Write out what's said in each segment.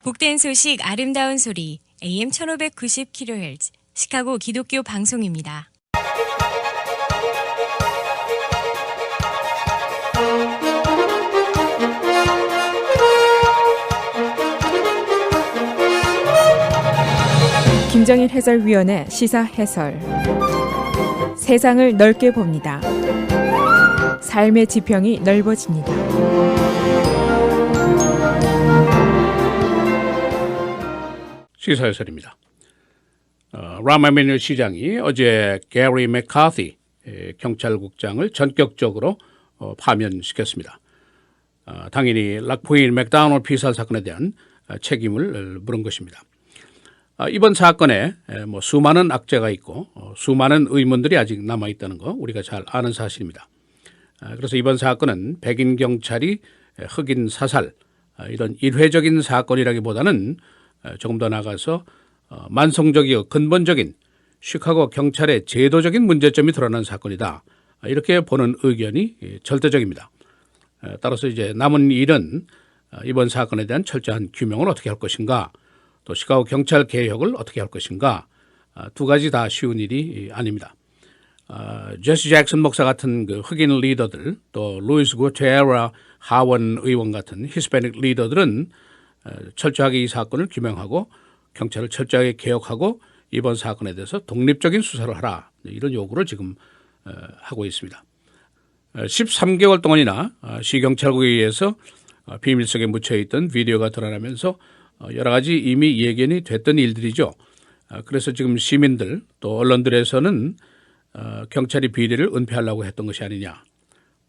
복된 소식 아름다운 소리 AM 1590kHz 시카고 기독교 방송입니다. 김정일 해설위원의 시사 해설. 세상을 넓게 봅니다. 삶의 지평이 넓어집니다. 시사 해설입니다. 라마 에마뉴엘 시장이 어제 게리 맥카티 경찰국장을 전격적으로 파면시켰습니다. 당연히 락포인 맥다우널 피살 사건에 대한 책임을 물은 것입니다. 이번 사건에 수많은 악재가 있고 수많은 의문들이 아직 남아있다는 거 우리가 잘 아는 사실입니다. 그래서 이번 사건은 백인 경찰이 흑인 사살 이런 일회적인 사건이라기보다는 조금 더 나아가서 만성적이고 근본적인 시카고 경찰의 제도적인 문제점이 드러난 사건이다. 이렇게 보는 의견이 절대적입니다. 따라서 이제 남은 일은 이번 사건에 대한 철저한 규명을 어떻게 할 것인가, 또 시카고 경찰 개혁을 어떻게 할 것인가, 두 가지 다 쉬운 일이 아닙니다. 제시 잭슨 목사 같은 그 흑인 리더들, 또 루이스 구테라 하원 의원 같은 히스패닉 리더들은 철저하게 이 사건을 규명하고 경찰을 철저하게 개혁하고 이번 사건에 대해서 독립적인 수사를 하라, 이런 요구를 지금 하고 있습니다. 13개월 동안이나 시경찰국에 의해서 비밀속에 묻혀있던 비디오가 드러나면서 여러 가지 이미 예견이 됐던 일들이죠. 그래서 지금 시민들 또 언론들에서는 경찰이 비리를 은폐하려고 했던 것이 아니냐,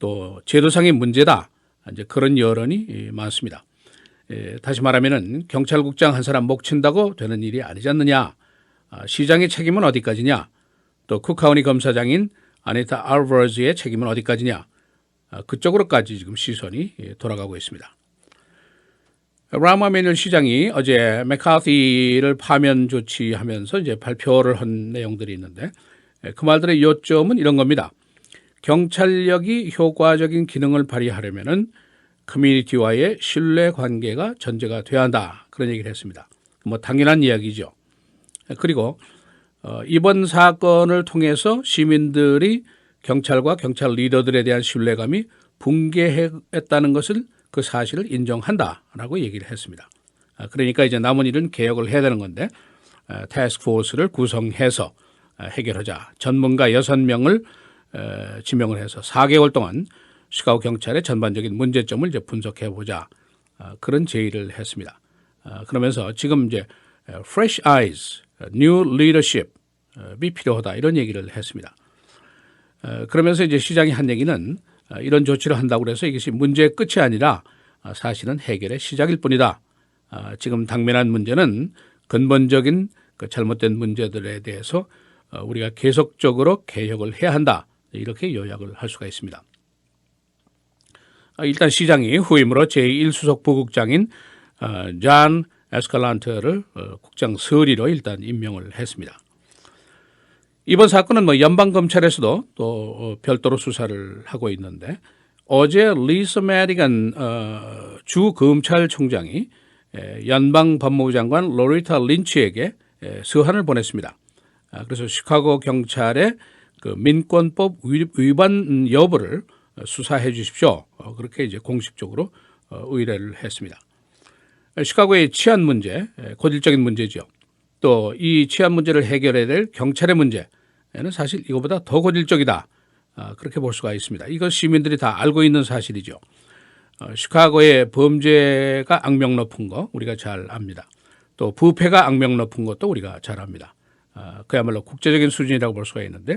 또 제도상의 문제다, 이제 그런 여론이 많습니다. 다시 말하면은 경찰국장 한 사람 목 친다고 되는 일이 아니지 않느냐, 시장의 책임은 어디까지냐, 또 쿠카우니 검사장인 아니타 알버즈의 책임은 어디까지냐, 그쪽으로까지 지금 시선이 돌아가고 있습니다. 라마 에마뉴엘 시장이 어제 맥카티를 파면 조치하면서 이제 발표를 한 내용들이 있는데, 그 말들의 요점은 이런 겁니다. 경찰력이 효과적인 기능을 발휘하려면은 커뮤니티와의 신뢰 관계가 전제가 돼야 한다, 그런 얘기를 했습니다. 당연한 이야기죠. 그리고 이번 사건을 통해서 시민들이 경찰과 경찰 리더들에 대한 신뢰감이 붕괴했다는 것을, 그 사실을 인정한다라고 얘기를 했습니다. 그러니까 이제 남은 일은 개혁을 해야 되는 건데, 태스크포스를 구성해서 해결하자. 전문가 6명을 지명을 해서 4개월 동안 시카고 경찰의 전반적인 문제점을 이제 분석해 보자, 그런 제의를 했습니다. 그러면서 지금 이제 fresh eyes, new leadership이 필요하다, 이런 얘기를 했습니다. 그러면서 이제 시장이 한 얘기는 이런 조치를 한다고 해서 이것이 문제의 끝이 아니라 사실은 해결의 시작일 뿐이다. 지금 당면한 문제는 근본적인 그 잘못된 문제들에 대해서 우리가 계속적으로 개혁을 해야 한다, 이렇게 요약을 할 수가 있습니다. 일단 시장이 후임으로 제1수석 부국장인 존 에스칼란트를 국장 서리로 일단 임명을 했습니다. 이번 사건은 연방검찰에서도 또 별도로 수사를 하고 있는데, 어제 리사 메디건 주 검찰총장이 연방법무부 장관 로리타 린치에게 서한을 보냈습니다. 그래서 시카고 경찰의 그 민권법 위반 여부를 수사해 주십시오, 그렇게 이제 공식적으로 의뢰를 했습니다. 시카고의 치안 문제, 고질적인 문제죠. 또 이 치안 문제를 해결해야 될 경찰의 문제는 사실 이거보다 더 고질적이다, 그렇게 볼 수가 있습니다. 이거 시민들이 다 알고 있는 사실이죠. 시카고의 범죄가 악명 높은 거 우리가 잘 압니다. 또 부패가 악명 높은 것도 우리가 잘 압니다. 그야말로 국제적인 수준이라고 볼 수가 있는데,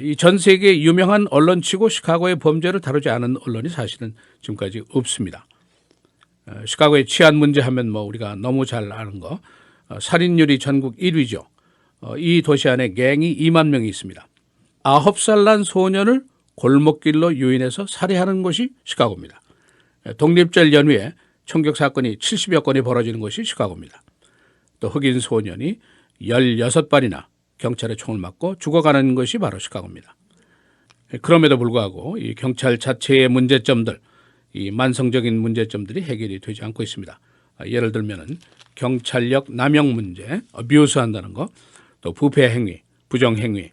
이 전 세계 유명한 언론치고 시카고의 범죄를 다루지 않은 언론이 사실은 지금까지 없습니다. 시카고의 치안 문제 하면 우리가 너무 잘 아는 거, 살인율이 전국 1위죠. 이 도시 안에 갱이 2만 명이 있습니다. 9살 난 소년을 골목길로 유인해서 살해하는 곳이 시카고입니다. 독립절 연휴에 총격 사건이 70여 건이 벌어지는 곳이 시카고입니다. 또 흑인 소년이 16발이나 경찰의 총을 맞고 죽어가는 것이 바로 시카고입니다. 그럼에도 불구하고 이 경찰 자체의 문제점들, 이 만성적인 문제점들이 해결이 되지 않고 있습니다. 예를 들면은 경찰력 남용 문제, 어뷰스한다는 거, 또 부패 행위, 부정 행위,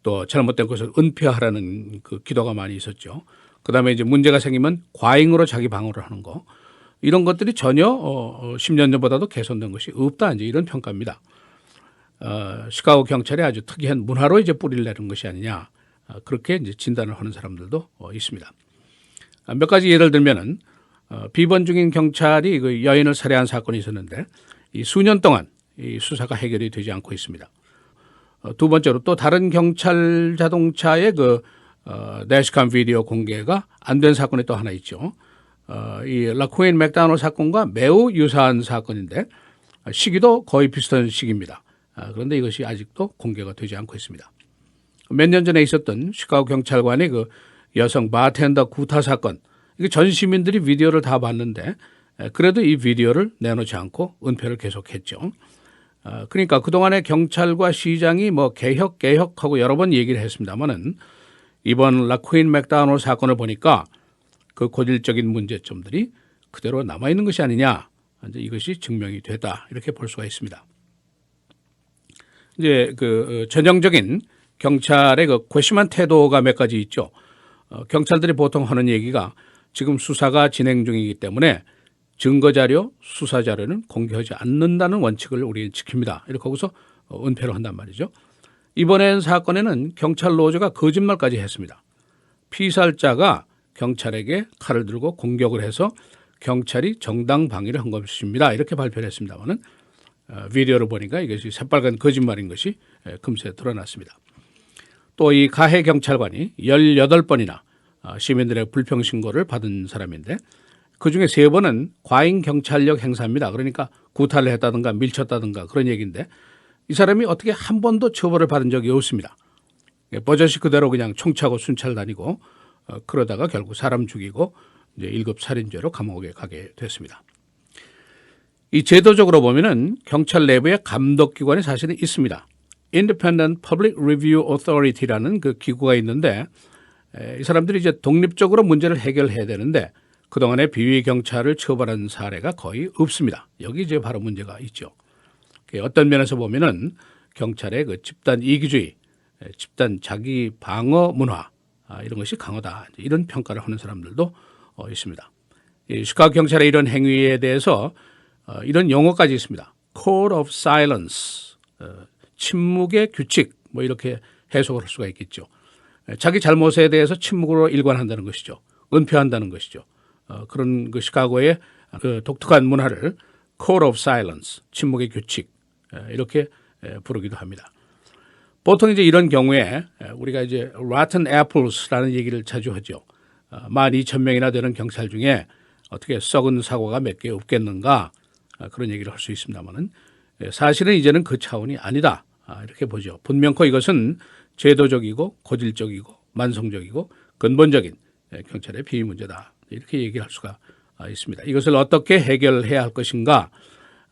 또 잘못된 것을 은폐하라는 그 기도가 많이 있었죠. 그다음에 이제 문제가 생기면 과잉으로 자기 방어를 하는 거, 이런 것들이 전혀 10년 전보다도 개선된 것이 없다, 이제 이런 평가입니다. 시카고 경찰이 아주 특이한 문화로 이제 뿌리를 내는 것이 아니냐, 그렇게 이제 진단을 하는 사람들도 있습니다. 몇 가지 예를 들면은 비번 중인 경찰이 그 여인을 살해한 사건이 있었는데 이 수년 동안 이 수사가 해결이 되지 않고 있습니다. 두 번째로 또 다른 경찰 자동차의 그 대시캠 비디오 공개가 안 된 사건이 또 하나 있죠. 이 라쿠인 맥다노 사건과 매우 유사한 사건인데 시기도 거의 비슷한 시기입니다. 그런데 이것이 아직도 공개가 되지 않고 있습니다. 몇 년 전에 있었던 시카고 경찰관의 그 여성 바텐더 구타 사건, 이게 전 시민들이 비디오를 다 봤는데 그래도 이 비디오를 내놓지 않고 은폐를 계속했죠. 그러니까 그동안에 경찰과 시장이 뭐 개혁하고 여러 번 얘기를 했습니다만은 이번 라쿠인 맥다노 사건을 보니까 그 고질적인 문제점들이 그대로 남아있는 것이 아니냐, 이제 이것이 증명이 되다, 이렇게 볼 수가 있습니다. 이제 그 전형적인 경찰의 그 괘씸한 태도가 몇 가지 있죠. 경찰들이 보통 하는 얘기가 지금 수사가 진행 중이기 때문에 증거자료, 수사자료는 공개하지 않는다는 원칙을 우리는 지킵니다, 이렇게 하고서 은폐를 한단 말이죠. 이번엔 사건에는 경찰 노조가 거짓말까지 했습니다. 피살자가 경찰에게 칼을 들고 공격을 해서 경찰이 정당 방위를 한 것입니다, 이렇게 발표를 했습니다마는 비디오를 보니까 이것이 새빨간 거짓말인 것이 금세 드러났습니다. 또 이 가해 경찰관이 18번이나 시민들의 불평 신고를 받은 사람인데 그중에 3번은 과잉 경찰력 행사입니다. 그러니까 구타를 했다든가 밀쳤다든가 그런 얘기인데 이 사람이 어떻게 한 번도 처벌을 받은 적이 없습니다. 버젓이 그대로 그냥 총차고 순찰 다니고 그러다가 결국 사람 죽이고 이제 1급 살인죄로 감옥에 가게 됐습니다. 이 제도적으로 보면은 경찰 내부에 감독기관이 사실은 있습니다. Independent Public Review Authority라는 그 기구가 있는데 이 사람들이 이제 독립적으로 문제를 해결해야 되는데 그동안에 비위 경찰을 처벌한 사례가 거의 없습니다. 여기 이제 바로 문제가 있죠. 어떤 면에서 보면은 경찰의 그 집단 이기주의, 집단 자기 방어 문화, 이런 것이 강하다, 이런 평가를 하는 사람들도 있습니다. 이 시카고 경찰의 이런 행위에 대해서 이런 용어까지 있습니다. Code of Silence, 침묵의 규칙, 뭐 이렇게 해석을 할 수가 있겠죠. 자기 잘못에 대해서 침묵으로 일관한다는 것이죠. 은폐한다는 것이죠. 그런 그 시카고의 그 독특한 문화를 Code of Silence, 침묵의 규칙, 이렇게 부르기도 합니다. 보통 이제 이런 경우에 우리가 이제 Rotten Apples라는 얘기를 자주 하죠. 12,000명이나 되는 경찰 중에 어떻게 썩은 사고가 몇 개 없겠는가, 그런 얘기를 할 수 있습니다만은 사실은 이제는 그 차원이 아니다, 이렇게 보죠. 분명코 이것은 제도적이고 고질적이고 만성적이고 근본적인 경찰의 비위 문제다, 이렇게 얘기를 할 수가 있습니다. 이것을 어떻게 해결해야 할 것인가,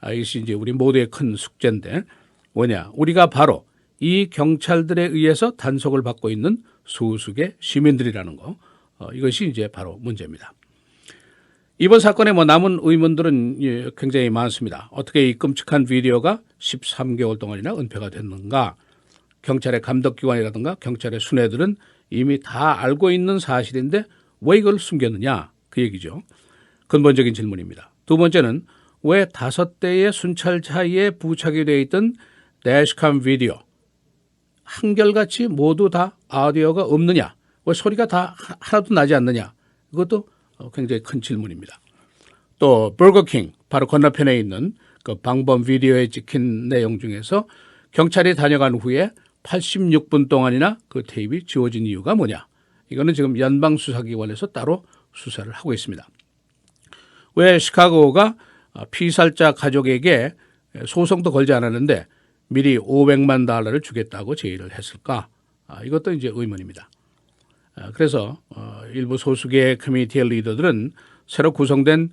이것이 이제 우리 모두의 큰 숙제인데 뭐냐, 우리가 바로 이 경찰들에 의해서 단속을 받고 있는 소수의 시민들이라는 거, 이것이 이제 바로 문제입니다. 이번 사건에 뭐 남은 의문들은 굉장히 많습니다. 어떻게 이 끔찍한 비디오가 13개월 동안이나 은폐가 됐는가? 경찰의 감독기관이라든가 경찰의 수뇌들은 이미 다 알고 있는 사실인데 왜 이걸 숨겼느냐, 그 얘기죠. 근본적인 질문입니다. 두 번째는 왜 5대의 순찰차에 부착이 되어 있던 대시캠 비디오 한결같이 모두 다 오디오가 없느냐, 왜 소리가 다 하나도 나지 않느냐, 이것도 굉장히 큰 질문입니다. 또 버거킹 바로 건너편에 있는 그 방범 비디오에 찍힌 내용 중에서 경찰이 다녀간 후에 86분 동안이나 그 테이프가 지워진 이유가 뭐냐, 이거는 지금 연방수사기관에서 따로 수사를 하고 있습니다. 왜 시카고가 피살자 가족에게 소송도 걸지 않았는데 미리 $500만 주겠다고 제의를 했을까? 이것도 이제 의문입니다. 그래서 일부 소수의 커뮤니티의 리더들은 새로 구성된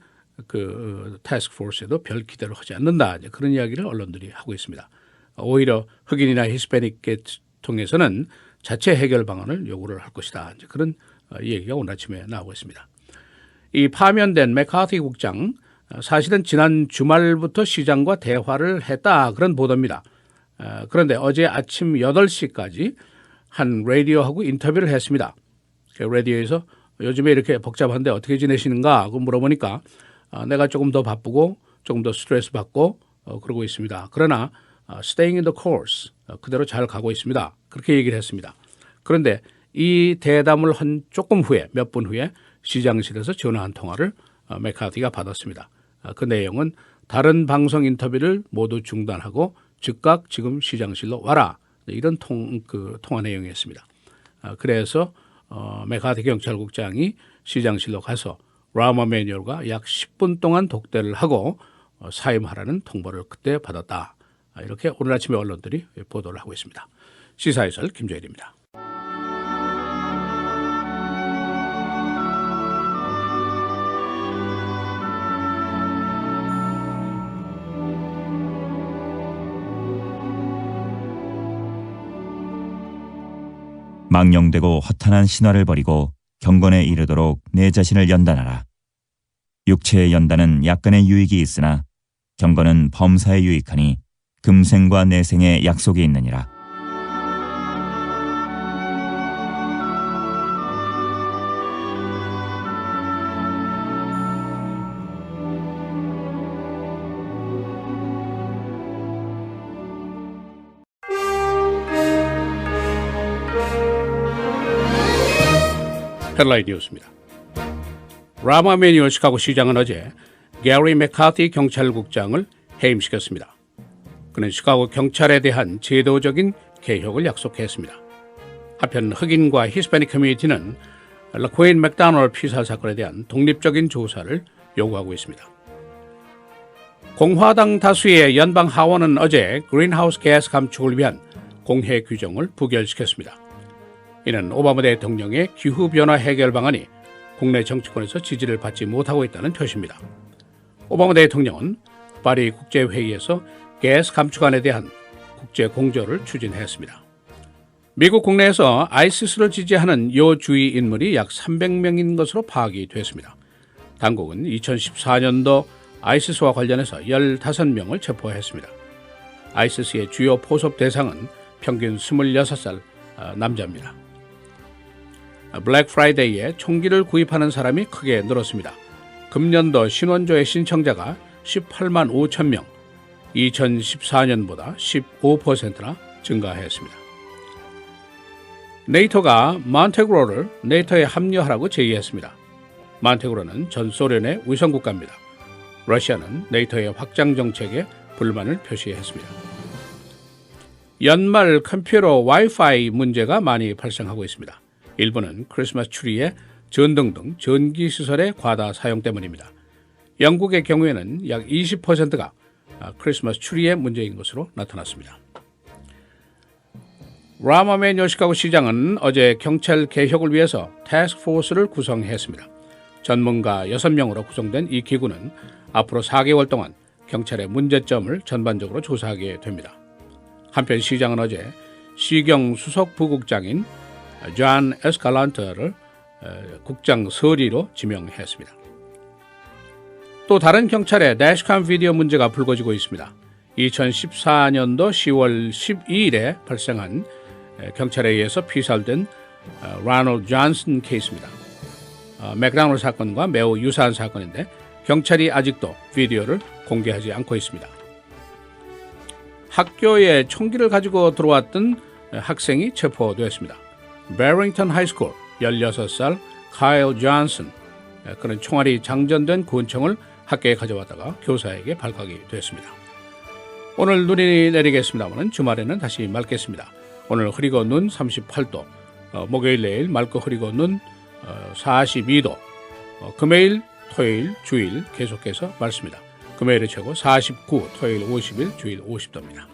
그 태스크포스에도 별 기대를 하지 않는다, 이제 그런 이야기를 언론들이 하고 있습니다. 오히려 흑인이나 히스패닉 계통에서는 자체 해결 방안을 요구를 할 것이다, 이제 그런 얘기가 오늘 아침에 나오고 있습니다. 이 파면된 맥카티 국장, 사실은 지난 주말부터 시장과 대화를 했다 그런 보도입니다. 그런데 어제 아침 8시까지 한 라디오하고 인터뷰를 했습니다. 라디오에서 요즘에 이렇게 복잡한데 어떻게 지내시는가 하고 물어보니까 내가 조금 더 바쁘고 조금 더 스트레스 받고 그러고 있습니다. 그러나 staying in the course 그대로 잘 가고 있습니다. 그렇게 얘기를 했습니다. 그런데 이 대담을 한 조금 후에 몇 분 후에 시장실에서 전화 한 통화를 맥카티가 받았습니다. 그 내용은 다른 방송 인터뷰를 모두 중단하고 즉각 지금 시장실로 와라 이런 통화 내용이었습니다. 그래서 맥카티 경찰국장이 시장실로 가서 라마 매뉴얼과 약 10분 동안 독대를 하고 사임하라는 통보를 그때 받았다. 이렇게 오늘 아침에 언론들이 보도를 하고 있습니다. 시사해설 김재일입니다. 망령되고 허탄한 신화를 버리고 경건에 이르도록 내 자신을 연단하라. 육체의 연단은 약간의 유익이 있으나 경건은 범사에 유익하니 금생과 내생의 약속이 있느니라. 헤드라인 뉴스입니다. 라마 매뉴얼 시카고 시장은 어제 게리 맥카티 경찰국장을 해임시켰습니다. 그는 시카고 경찰에 대한 제도적인 개혁을 약속했습니다. 한편 흑인과 히스패닉 커뮤니티는 라코인 맥다널 피살 사건에 대한 독립적인 조사를 요구하고 있습니다. 공화당 다수의 연방 하원은 어제 그린하우스 가스 감축을 위한 공해 규정을 부결시켰습니다. 이는 오바마 대통령의 기후변화 해결 방안이 국내 정치권에서 지지를 받지 못하고 있다는 표시입니다. 오바마 대통령은 파리 국제회의에서 가스 감축안에 대한 국제 공조를 추진했습니다. 미국 국내에서 아이시스를 지지하는 요주의 인물이 약 300명인 것으로 파악이 됐습니다. 당국은 2014년도 아이시스와 관련해서 15명을 체포했습니다. 아이시스의 주요 포섭 대상은 평균 26살 남자입니다. 블랙 프라이데이에 총기를 구입하는 사람이 크게 늘었습니다. 금년도 신원조회 신청자가 18만 5천 명, 2014년보다 15%나 증가했습니다. 네이토가 몬테그로를 네이토에 합류하라고 제의했습니다. 몬테그로는 전 소련의 위성국가입니다. 러시아는 네이토의 확장 정책에 불만을 표시했습니다. 연말 컴퓨터 와이파이 문제가 많이 발생하고 있습니다. 일부는 크리스마스 추리에 전등 등 전기시설의 과다 사용 때문입니다. 영국의 경우에는 약 20%가 크리스마스 추리의 문제인 것으로 나타났습니다. 라마 매뉴얼 시카고 시장은 어제 경찰 개혁을 위해서 태스크포스를 구성했습니다. 전문가 6명으로 구성된 이 기구는 앞으로 4개월 동안 경찰의 문제점을 전반적으로 조사하게 됩니다. 한편 시장은 어제 시경 수석 부국장인 존 에스칼란트를 국장 서리로 지명했습니다. 또 다른 경찰의 대시캠 비디오 문제가 불거지고 있습니다. 2014년도 10월 12일에 발생한 경찰에 의해서 피살된 라널드 존슨 케이스입니다. 맥다널 사건과 매우 유사한 사건인데 경찰이 아직도 비디오를 공개하지 않고 있습니다. 학교에 총기를 가지고 들어왔던 학생이 체포되었습니다. 베링턴 하이스쿨 16살 카일 존슨, 그는 총알이 장전된 권총을 학교에 가져왔다가 교사에게 발각이 됐습니다. 오늘 눈이 내리겠습니다만 주말에는 다시 맑겠습니다. 오늘 흐리고 눈 38도, 목요일 내일 맑고 흐리고 눈 42도, 금요일 토요일 주일 계속해서 맑습니다. 금요일의 최고 49, 토요일 51, 주일 50도입니다.